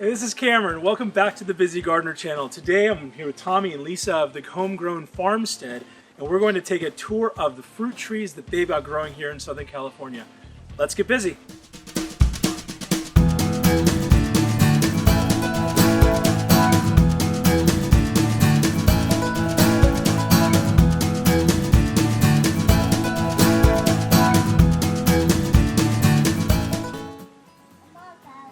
Hey, this is Cameron. Welcome back to the Busy Gardener channel. Today I'm here with Tommy and Lisa of the Homegrown Farmstead, and we're going to take a tour of the fruit trees that they've got growing here in Southern California. Let's get busy.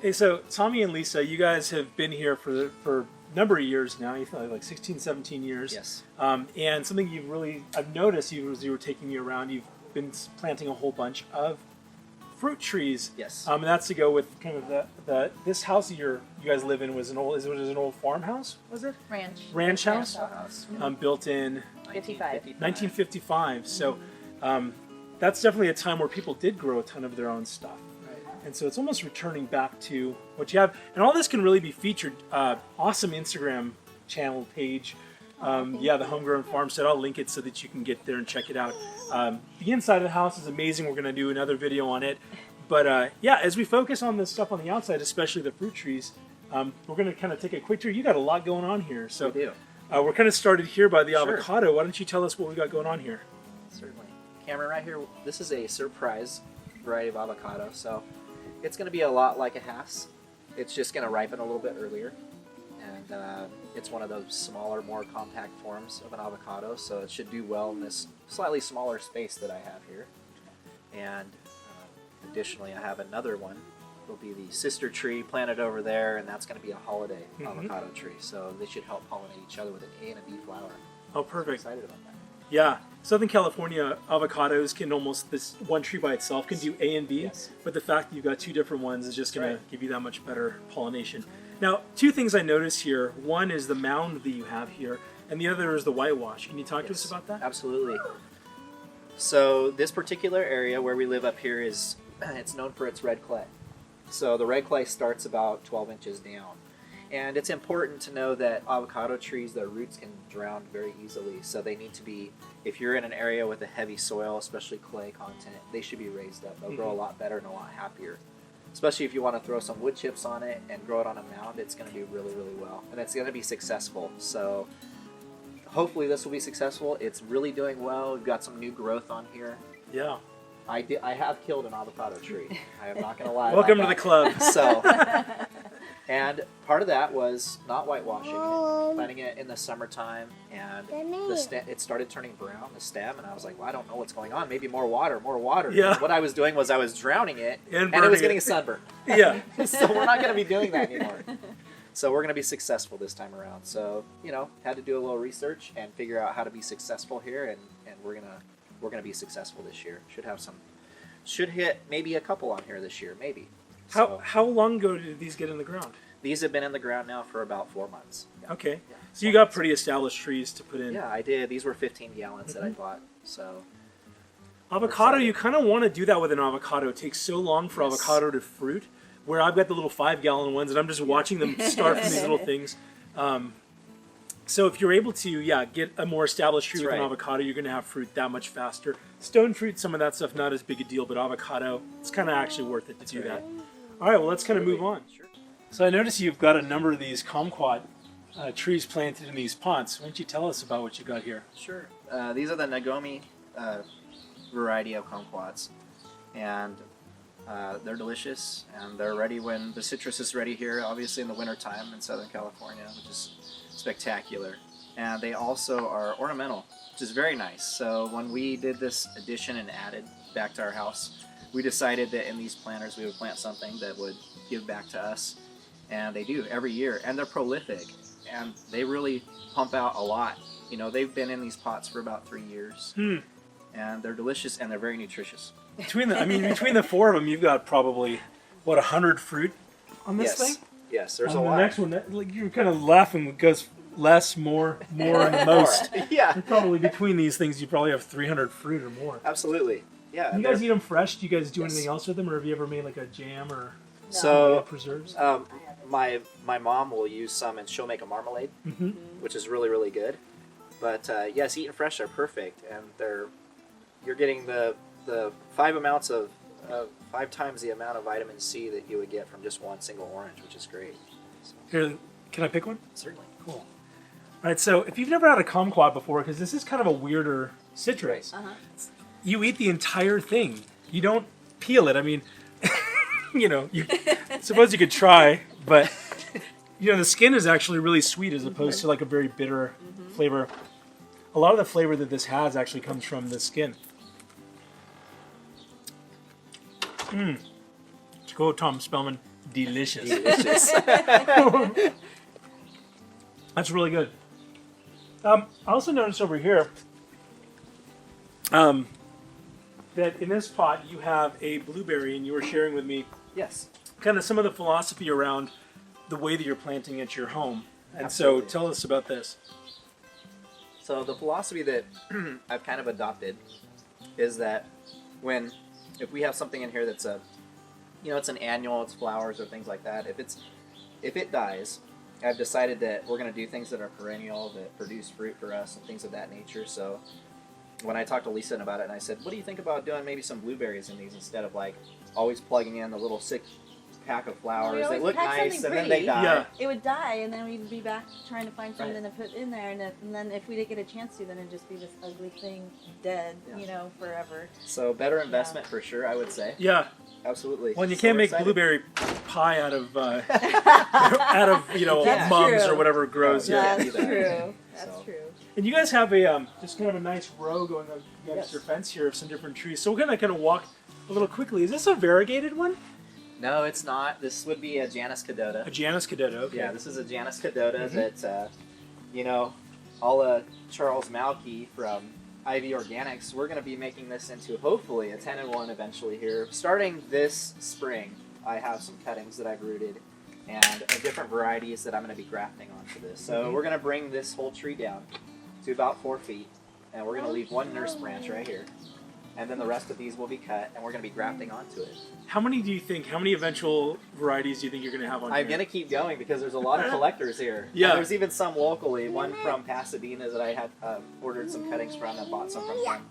Hey, so Tommy and Lisa, you guys have been here for a number of years now. You thought like 16, 17 years. Yes. And something I've noticed as you were taking me around, you've been planting a whole bunch of fruit trees. Yes. And that's to go with kind of this house you guys live in was an old farmhouse, was it? Ranch house. Built in 1955. So that's definitely a time where people did grow a ton of their own stuff. And so it's almost returning back to what you have. And all this can really be featured. Awesome Instagram channel page. The Homegrown Farmstead. I'll link it so that you can get there and check it out. The inside of the house is amazing. We're going to do another video on it. But as we focus on the stuff on the outside, especially the fruit trees, we're going to kind of take a quick tour. You got a lot going on here. So we do. We're kind of started here by the Sure. avocado. Why don't you tell us what we got going on here? Certainly. Cameron, right here, this is a surprise variety of avocado. So it's going to be a lot like a Hass. It's just going to ripen a little bit earlier. And it's one of those smaller, more compact forms of an avocado. So it should do well in this slightly smaller space that I have here. And additionally, I have another one. It'll be the sister tree planted over there, and that's going to be a holiday avocado tree. So they should help pollinate each other with an A and a B flower. Oh, perfect. I'm excited about that. Yeah, Southern California avocados can this one tree by itself can do A and B, Yes. but the fact that you've got two different ones is just going to give you that much better pollination. Now, two things I noticed here. One is the mound that you have here, and the other is the whitewash. Can you talk to us about that? Absolutely. So this particular area where we live up here it's known for its red clay. So the red clay starts about 12 inches down. And it's important to know that avocado trees, their roots can drown very easily. So they need to be, if you're in an area with a heavy soil, especially clay content, they should be raised up. They'll grow a lot better and a lot happier. Especially if you want to throw some wood chips on it and grow it on a mound, it's going to do really, really well. And it's going to be successful. So hopefully this will be successful. It's really doing well. We've got some new growth on here. Yeah. I have killed an avocado tree. I am not going to lie. Welcome to the club. So, and part of that was not whitewashing it, planting it in the summertime, and it started turning brown, the stem, and I was like, well, I don't know what's going on. Maybe more water. Yeah. And what I was doing was I was drowning it, and it was getting a sunburn. Yeah. So we're not going to be doing that anymore. So we're going to be successful this time around. So, had to do a little research and figure out how to be successful here, and we're going to be successful this year. Should hit maybe a couple on here this year, maybe. How long ago did these get in the ground? These have been in the ground now for about 4 months. Yeah. Okay. Yeah. So you got pretty established trees to put in. Yeah, I did. These were 15 gallons that I bought. So avocado, you kind of want to do that with an avocado. It takes so long for avocado to fruit, where I've got the little 5-gallon ones, and I'm just watching them start from these little things. So if you're able to, get a more established tree with an avocado, you're going to have fruit that much faster. Stone fruit, some of that stuff, not as big a deal, but avocado, it's kind of actually worth it to do that. All right, well, let's kind of move on. Sure. So I noticed you've got a number of these kumquat trees planted in these pots. Why don't you tell us about what you got here? Sure. These are the Nagomi variety of kumquats, and they're delicious, and they're ready when the citrus is ready here, obviously in the wintertime in Southern California, which is spectacular. And they also are ornamental, which is very nice. So when we did this addition and added back to our house, we decided that in these planters we would plant something that would give back to us. And they do every year, and they're prolific, and they really pump out a lot. They've been in these pots for about 3 years, and they're delicious, and they're very nutritious. Between the four of them, you've got probably, 100 fruit on this thing? Yes, there's a on lot. The next one, you're kind of laughing because less, more, and most. Yeah. Probably between these things, you probably have 300 fruit or more. Absolutely. Yeah. You guys eat them fresh? Do you guys do anything else with them, or have you ever made like a jam or preserves? My mom will use some, and she'll make a marmalade, which is really, really good. But yes, eaten fresh are perfect, and you're getting the 5 times the amount of vitamin C that you would get from just one single orange, which is great. Here, can I pick one? Certainly. Cool. All right, so if you've never had a kumquat before, because this is kind of a weirder citrus, you eat the entire thing. You don't peel it. I mean, you suppose you could try, but the skin is actually really sweet as opposed to like a very bitter flavor. A lot of the flavor that this has actually comes from the skin. To quote Tom Spellman, delicious. Delicious. That's really good. I also noticed over here that in this pot you have a blueberry, and you were sharing with me Yes. kind of some of the philosophy around the way that you're planting at your home. And Absolutely. so tell us about this. So the philosophy that I've kind of adopted is that if we have something in here that's it's an annual, it's flowers or things like that. If it dies, I've decided that we're going to do things that are perennial, that produce fruit for us and things of that nature. So when I talked to Lisa about it, and I said, what do you think about doing maybe some blueberries in these instead of like always plugging in the little 6-pack of flowers? They look nice and then they die. Yeah. It would die, and then we'd be back trying to find something to put in there, and then if we didn't get a chance to, then it'd just be this ugly thing dead, forever. So better investment for sure, I would say. Yeah. Absolutely. Well, and you So can't we're make excited. blueberry pie out of mums true. or whatever grows. Yeah. That's do that. true. That's So. true. And you guys have a just kind of a nice row going against Yes. your fence here of some different trees. So we're gonna kind of walk a little quickly. Is this a variegated one? No, it's not. This would be a Janus A cadota. Janus cadota. Okay. Yeah, this is a Janus cadota that, a la Charles Malky from Ivy Organics, we're going to be making this into hopefully a 10-in-1 eventually here. Starting this spring, I have some cuttings that I've rooted and different varieties that I'm going to be grafting onto this. So we're going to bring this whole tree down to about 4 feet, and we're going to leave one nurse branch right here. And then the rest of these will be cut, and we're going to be grafting onto it. How many eventual varieties do you think you're going to have on I'm here? going to keep going because there's a lot of collectors here. Yeah. And there's even some locally, one from Pasadena that I had ordered some cuttings from and bought some from him.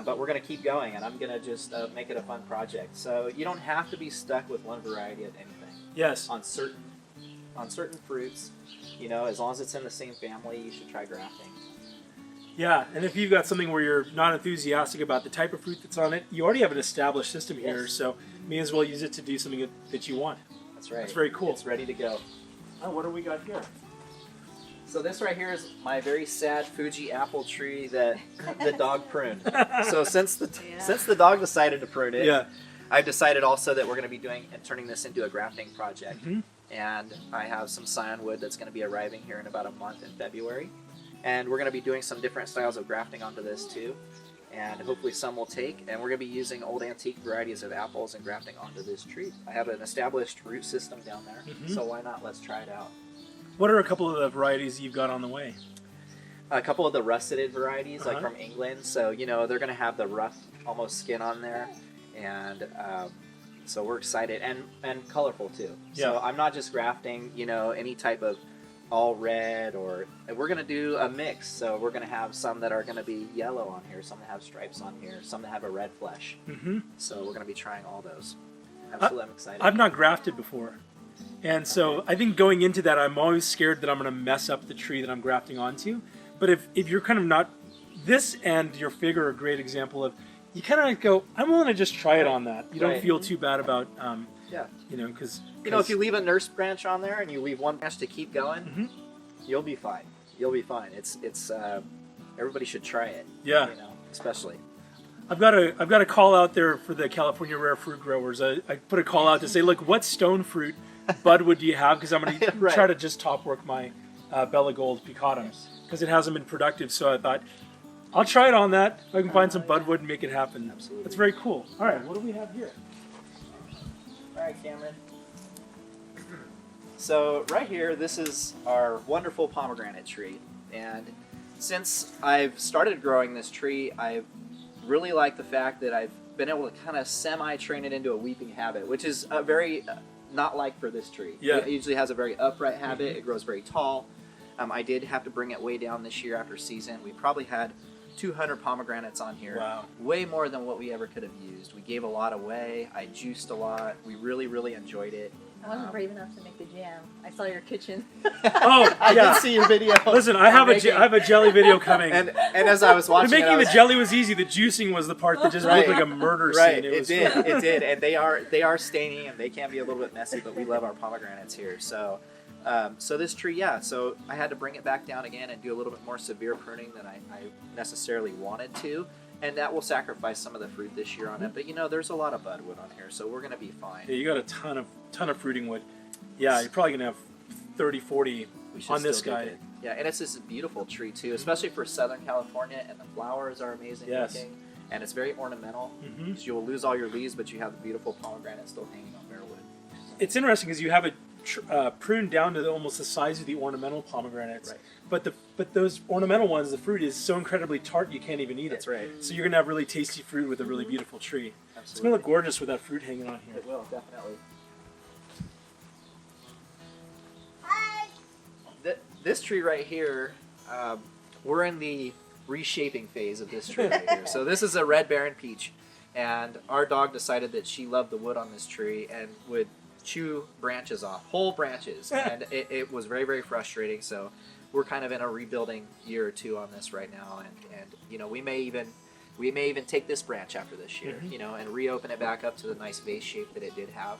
But we're going to keep going, and I'm going to just make it a fun project. So you don't have to be stuck with one variety of anything. Yes. On certain fruits, as long as it's in the same family, you should try grafting. Yeah, and if you've got something where you're not enthusiastic about the type of fruit that's on it, you already have an established system here, Yes. so may as well use it to do something that you want. That's right. That's very cool. It's ready to go. Oh, what do we got here? So this right here is my very sad Fuji apple tree that the dog pruned. So since the dog decided to prune it, Yeah. I've decided also that we're going to be doing and turning this into a grafting project. Mhm. And I have some scion wood that's going to be arriving here in about a month in February. And we're going to be doing some different styles of grafting onto this too. And hopefully some will take. And we're going to be using old antique varieties of apples and grafting onto this tree. I have an established root system down there, so why not? Let's try it out. What are a couple of the varieties you've got on the way? A couple of the russeted varieties, like from England. So, they're going to have the rough, almost skin on there. And so we're excited. And colorful too. Yeah. So I'm not just grafting, any type of all red, or we're going to do a mix. So we're going to have some that are going to be yellow on here, some that have stripes on here, some that have a red flesh. Mm-hmm. So we're going to be trying all those. Absolutely, I'm excited. I've not grafted before. And so I think going into that, I'm always scared that I'm going to mess up the tree that I'm grafting onto. But if you're kind of not, this and your fig are a great example of, you kind of go, I'm willing to just try it on that. You don't Right. feel too bad about, Yeah. because... if you leave a nurse branch on there and you leave one branch to keep going, you'll be fine. You'll be fine. It's everybody should try it. Yeah. Especially. I've got a call out there for the California rare fruit growers. I put a call out to say, look, what stone fruit budwood do you have? Because I'm going to Right. try to just top work my Bella Gold picatum because it hasn't been productive. So I thought, I'll try it on that. If I can find some budwood and make it happen. Absolutely. That's very cool. All right, what do we have here? All right, Cameron. So right here, this is our wonderful pomegranate tree. And since I've started growing this tree, I really like the fact that I've been able to kind of semi-train it into a weeping habit, which is a very not like for this tree. Yeah. It usually has a very upright habit. It grows very tall. I did have to bring it way down this year after season. We probably had 200 pomegranates on here. Wow. Way more than what we ever could have used. We gave a lot away. I juiced a lot. We really, really enjoyed it. I wasn't brave enough to make the jam. I saw your kitchen. Oh, I yeah. did see your video. Listen, I have a jelly video coming. And as I was watching, making the jelly was easy. The juicing was the part that just looked like a murder scene. Right, it did, and they are staining, and they can be a little bit messy, but we love our pomegranates here. So, so this tree, yeah. So I had to bring it back down again and do a little bit more severe pruning than I necessarily wanted to. And that will sacrifice some of the fruit this year on it. But, you know, there's a lot of budwood on here, so we're going to be fine. Yeah, you got a ton of fruiting wood. Yeah, you're probably going to have 30, 40 on this guy. Yeah, and it's this beautiful tree, too, especially for Southern California. And the flowers are amazing looking. And it's very ornamental. Because you'll lose all your leaves, but you have the beautiful pomegranate still hanging on bare wood. It's interesting because you have it pruned down to almost the size of the ornamental pomegranates. Right. But those ornamental ones, the fruit is so incredibly tart you can't even eat it. That's right. So you're gonna have really tasty fruit with a really beautiful tree. Absolutely. It's gonna look gorgeous with that fruit hanging on here. It will, definitely. This tree right here, we're in the reshaping phase of this tree right here. So this is a red Baron peach, and our dog decided that she loved the wood on this tree and would chew branches off, whole branches, and it was very, very frustrating. So we're kind of in a rebuilding year or two on this right now, and you know, we may even take this branch after this year, you know, and reopen it back up to the nice vase shape that it did have.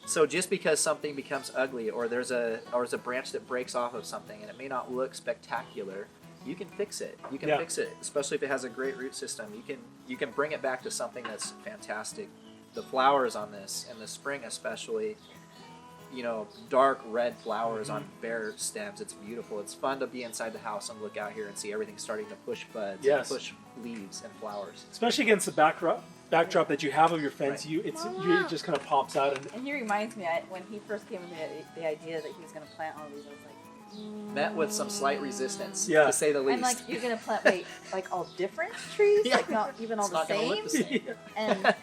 So just because something becomes ugly, or there's a branch that breaks off of something and it may not look spectacular, you can fix it. You can fix it, especially if it has a great root system. You can bring it back to something that's fantastic. The flowers on this, in the spring especially, you know, dark red flowers on bare stems. It's beautiful. It's fun to be inside the house and look out here and see everything starting to push buds, and push leaves and flowers. Especially against the backdrop that you have of your fence, it just kind of pops out. And he reminds me, when he first came with the idea that he was going to plant all these, I was like, met with some slight resistance, to say the least. And like, you're going to plant like all different trees, like not even all the same. And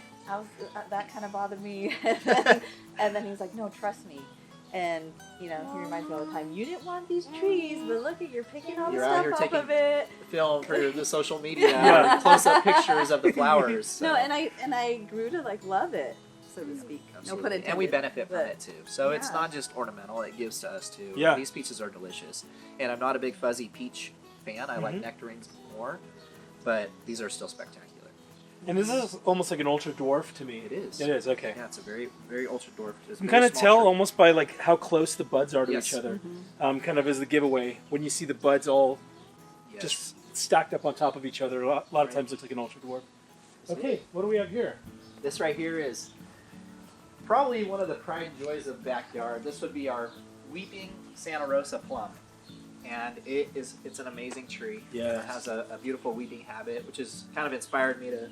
that kind of bothered me. And then he was like, no, trust me. And, you know, he reminds me all the time, you didn't want these trees, but look at, you're picking all the stuff off of it. Film for the social media, close-up pictures of the flowers. So. No, and I grew to like love it, so to speak. Absolutely. No pun intended. And we benefit from it too. So it's not just ornamental, it gives to us too. Yeah. These peaches are delicious. And I'm not a big fuzzy peach fan. I like nectarines more, but these are still spectacular. And this is almost like an ultra dwarf to me. It is. It is, okay. Yeah, it's a very, very ultra dwarf. You can kind of tell almost by like how close the buds are to each other. Mm-hmm. Kind of as the giveaway. When you see the buds all just stacked up on top of each other, a lot of times looks like an ultra dwarf. Okay, what do we have here? This right here is probably one of the pride and joys of backyard. This would be our weeping Santa Rosa plum. And it's an amazing tree. Yeah. It has a beautiful weeping habit, which has kind of inspired me to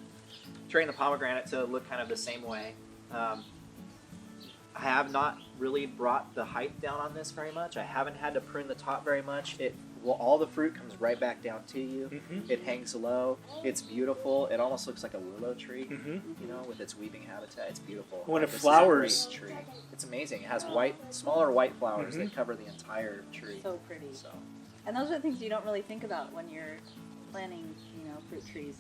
train the pomegranate to look kind of the same way. I have not really brought the height down on this very much. I haven't had to prune the top very much. All the fruit comes right back down to you. It hangs low. It's beautiful. It almost looks like a willow tree, you know, with its weeping habitat. It's beautiful. When it flowers, tree. It's amazing. It has smaller white flowers that cover the entire tree. So pretty. And those are the things you don't really think about when you're planting, you know, fruit trees.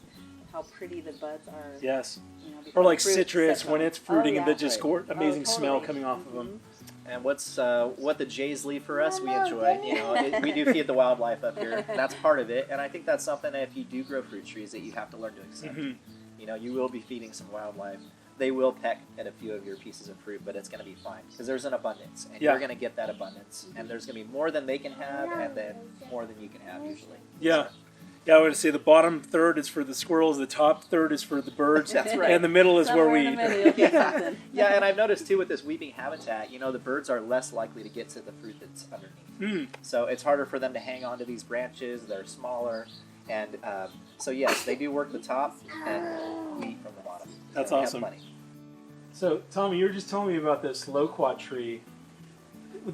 How pretty the buds are. Yes. You know, or like citrus when it's fruiting and the just amazing totally. smell coming off of them. And what the jays leave for us, we enjoy. You know, we do feed the wildlife up here. That's part of it, and I think that's something that if you do grow fruit trees that you have to learn to accept. You know, you will be feeding some wildlife. They will peck at a few of your pieces of fruit, but it's going to be fine because there's an abundance, and you're going to get that abundance, and there's going to be more than they can have, and then more than you can have usually. Yeah. Yeah, I would say the bottom third is for the squirrels, the top third is for the birds, That's right. and the middle is where we eat. Yeah, and I've noticed too with this weeping habitat, you know, the birds are less likely to get to the fruit that's underneath. So it's harder for them to hang on to these branches. They're smaller, and so yes, they do work the top, and we eat from the bottom. That's awesome. So Tommy, you were just telling me about this loquat tree.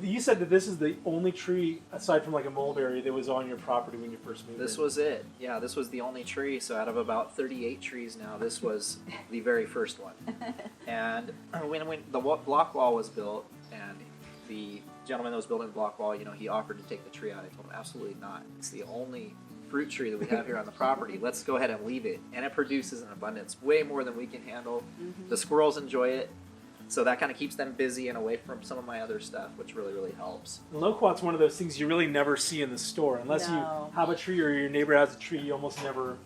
You said that this is the only tree, aside from like a mulberry, that was on your property when you first moved in. This was it. Yeah, this was the only tree. So out of about 38 trees now, this was the very first one. And when the block wall was built, and the gentleman that was building the block wall, you know, he offered to take the tree out. I told him, absolutely not. It's the only fruit tree that we have here on the property. Let's go ahead and leave it. And it produces an abundance, way more than we can handle. The squirrels enjoy it. So that kind of keeps them busy and away from some of my other stuff, which really, really helps. And loquat's one of those things you really never see in the store. Unless you have a tree or your neighbor has a tree, you almost never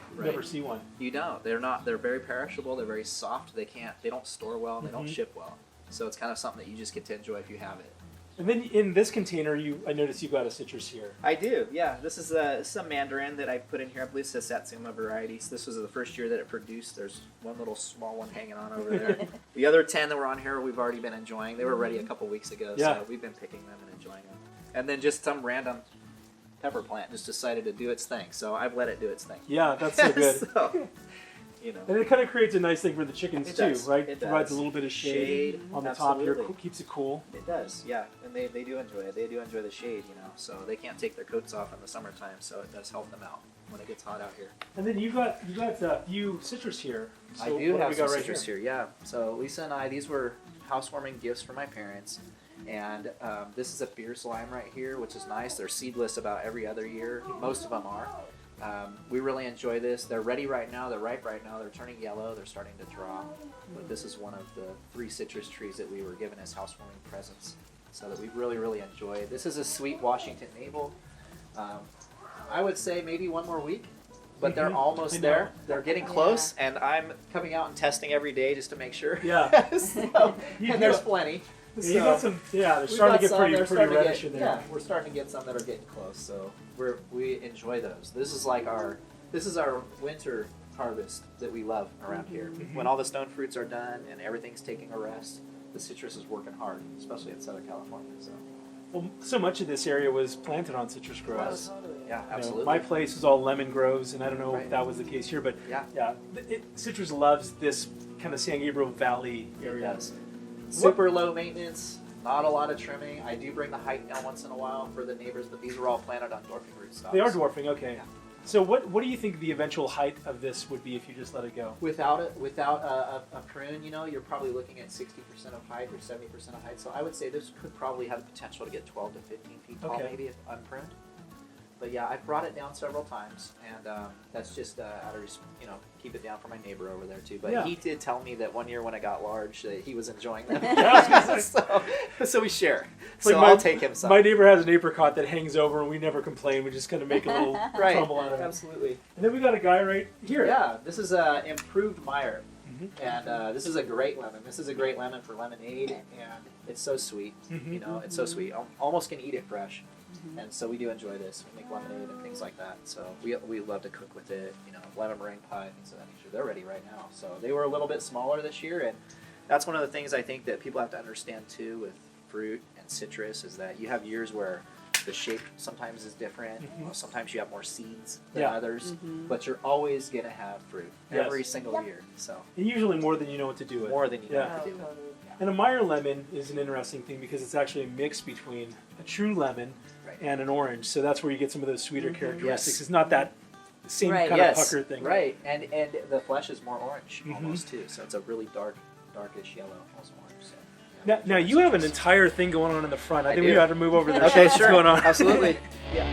see one. You don't. They're very perishable. They're very soft. They don't store well. They don't ship well. So it's kind of something that you just get to enjoy if you have it. And then in this container, I noticed you've got a citrus here. I do, yeah. This is a mandarin that I put in here. I believe it's a Satsuma variety. So this was the first year that it produced. There's one little small one hanging on over there. The other 10 that were on here, we've already been enjoying. They were ready a couple weeks ago, so we've been picking them and enjoying them. And then just some random pepper plant just decided to do its thing, so I've let it do its thing. Yeah, that's so good. So, And it kind of creates a nice thing for the chickens too, right? It provides does. a little bit of shade on the top here, keeps it cool. It does, yeah, and they do enjoy it. They do enjoy the shade, so they can't take their coats off in the summertime, so it does help them out when it gets hot out here. And then you got a few citrus here. So I do have some right citrus here, yeah. So Lisa and I, these were housewarming gifts for my parents, and this is a fierce lime right here, which is nice. They're seedless about every other year. Most of them are. We really enjoy this. They're ready right now. They're ripe right now. They're turning yellow. They're starting to drop. But this is one of the 3 citrus trees that we were given as housewarming presents, so that we really, really enjoy. This is a sweet Washington maple. I would say maybe one more week, but they're almost there. They're getting close, and I'm coming out and testing every day just to make sure. Yeah. So, and there's plenty. Yeah, you got some. Yeah, they're starting to get pretty reddish in there. Yeah, we're starting to get some that are getting close, so we enjoy those. This is our winter harvest that we love around here. When all the stone fruits are done and everything's taking a rest, the citrus is working hard, especially in Southern California. So. Well, so much of this area was planted on citrus groves. Yeah, absolutely. My place was all lemon groves, and I don't know if that was the case here, but citrus loves this kind of San Gabriel Valley area. It does. Super low maintenance, not a lot of trimming. I do bring the height down once in a while for the neighbors, but these are all planted on dwarfing rootstocks. They are dwarfing, okay. Yeah. So what do you think the eventual height of this would be if you just let it go? Without a prune, you're probably looking at 60% of height or 70% of height. So I would say this could probably have the potential to get 12 to 15 feet tall, maybe if unpruned. But yeah, I've brought it down several times, and that's just out of keep it down for my neighbor over there too. But he did tell me that one year when it got large, that he was enjoying them. so we share. So I'll take him some. My neighbor has an apricot that hangs over, and we never complain. We just kind of make a little crumble out of it. Absolutely. And then we got a guy right here. Yeah, this is a improved Meyer. And this is a great lemon. This is a great lemon for lemonade, and it's so sweet. It's so sweet. Almost can eat it fresh. And so we do enjoy this. We make lemonade and things like that. So we love to cook with it. Lemon meringue pie, things of that nature. They're ready right now. So they were a little bit smaller this year, and that's one of the things I think that people have to understand too with fruit and citrus is that you have years where the shape sometimes is different. Sometimes you have more seeds than others, but you're always going to have fruit every single year. So and usually more than you know what to do with. More than you know what to do. And a Meyer lemon is an interesting thing because it's actually a mix between a true lemon and an orange. So that's where you get some of those sweeter characteristics. It's not that same kind of pucker thing. Right, and the flesh is more orange almost too. So it's a really darkish yellow, almost orange. So, now you have an entire thing going on in the front. I think we got to move over there. Okay, sure. What's going on? Absolutely. Yeah.